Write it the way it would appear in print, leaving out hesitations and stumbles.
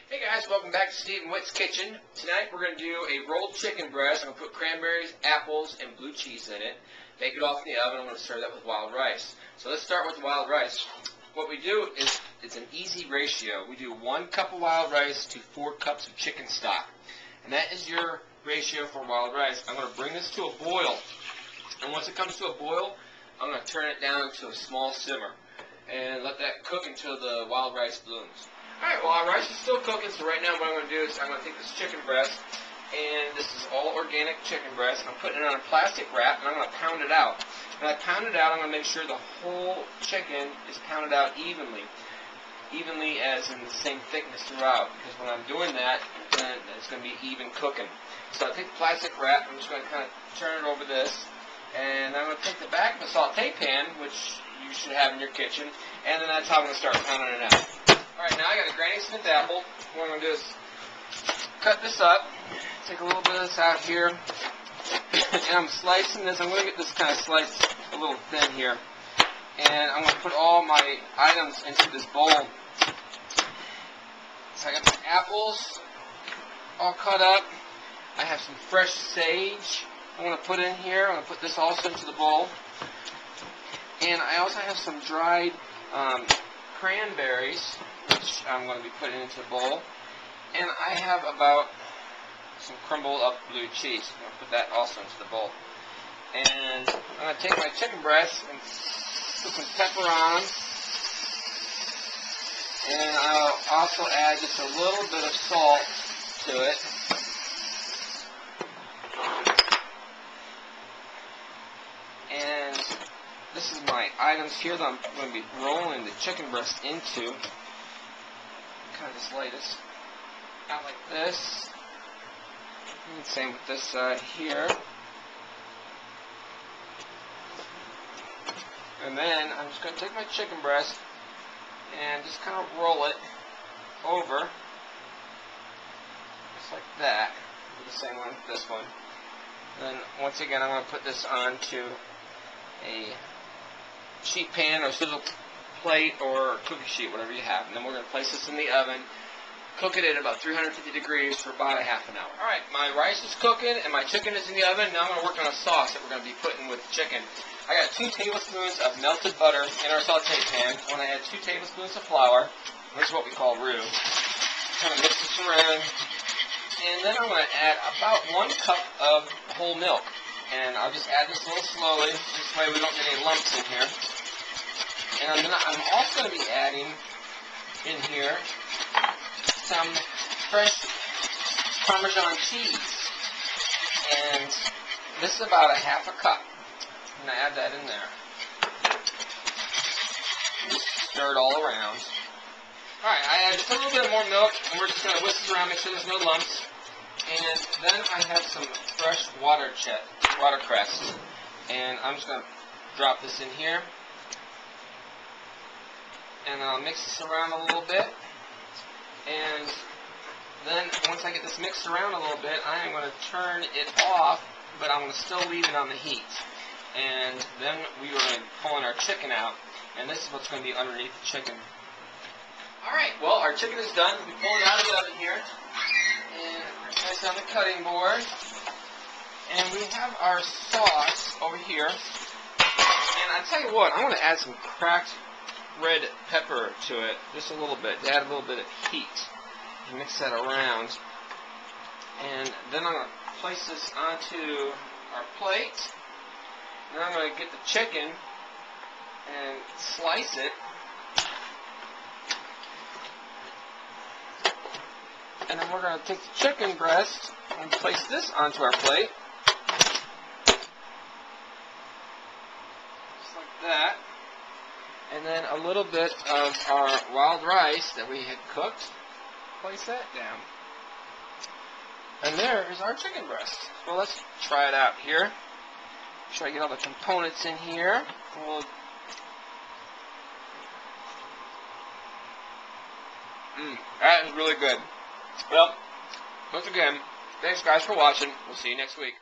Hey guys, welcome back to Steve and Witt's Kitchen. Tonight we're going to do a rolled chicken breast. I'm going to put cranberries, apples, and blue cheese in it. Bake it off in the oven. I'm going to serve that with wild rice. So let's start with wild rice. What we do is, it's an easy ratio. We do 1 cup of wild rice to 4 cups of chicken stock. And that is your ratio for wild rice. I'm going to bring this to a boil. And once it comes to a boil, I'm going to turn it down to a small simmer. And let that cook until the wild rice blooms. Alright, well, our rice is still cooking, so right now what I'm going to do is I'm going to take this chicken breast, and this is all organic chicken breast, and I'm putting it on a plastic wrap, and I'm going to pound it out. When I pound it out, I'm going to make sure the whole chicken is pounded out evenly as in the same thickness throughout, because when I'm doing that, then it's going to be even cooking. So I take the plastic wrap, I'm just going to kind of turn it over this, and I'm going to take the back of the saute pan, which you should have in your kitchen, and then that's how I'm going to start pounding it out. Alright, now I got a Granny Smith apple. What I'm going to do is cut this up, take a little bit of this out here, and I'm slicing this. I'm going to get this kind of sliced a little thin here. And I'm going to put all my items into this bowl. So I got my apples all cut up. I have some fresh sage I'm going to put in here. I'm going to put this also into the bowl. And I also have some dried cranberries, which I'm going to be putting into the bowl. And I have about some crumbled up blue cheese. I'm going to put that also into the bowl. And I'm going to take my chicken breast and put some pepper on. And I'll also add just a little bit of salt to it. And this is my items here that I'm going to be rolling the chicken breast into. Kind of just lay this out like this. And same with this side here. And then I'm just going to take my chicken breast and just kind of roll it over. Just like that. Do the same one with this one. And then once again I'm going to put this onto a sheet pan or sizzle plate or cookie sheet, whatever you have. And then we're going to place this in the oven, cook it at about 350 degrees for about a half an hour. Alright, my rice is cooking and my chicken is in the oven. Now I'm going to work on a sauce that we're going to be putting with the chicken. I got 2 tablespoons of melted butter in our saute pan. I want to add 2 tablespoons of flour. This is what we call roux. Kind of mix this around. And then I'm going to add about 1 cup of whole milk. And I'll just add this a little slowly. This way we don't get any lumps in here. And then I'm also going to be adding in here some fresh Parmesan cheese. And this is about a half a cup. I'm going to add that in there. Just stir it all around. Alright, I add just a little bit more milk, and we're just going to whisk this around, make sure there's no lumps. And then I have some fresh watercress. And I'm just going to drop this in here. And I'll mix this around a little bit. And then once I get this mixed around a little bit, I am going to turn it off, but I'm going to still leave it on the heat. And then we are going to be pulling our chicken out. And this is what's going to be underneath the chicken. Alright, well, our chicken is done. We pull it out of the oven here. And place it on the cutting board. And we have our sauce over here. And I tell you what, I'm going to add some cracked red pepper to it, just a little bit, to add a little bit of heat. And mix that around. And then I'm going to place this onto our plate. And I'm going to get the chicken and slice it. And then we're going to take the chicken breast and place this onto our plate. Just like that. And then a little bit of our wild rice that we had cooked. Place that down. And there is our chicken breast. Well, let's try it out here. Make sure I get all the components in here. That is really good. Well, once again, thanks guys for watching. We'll see you next week.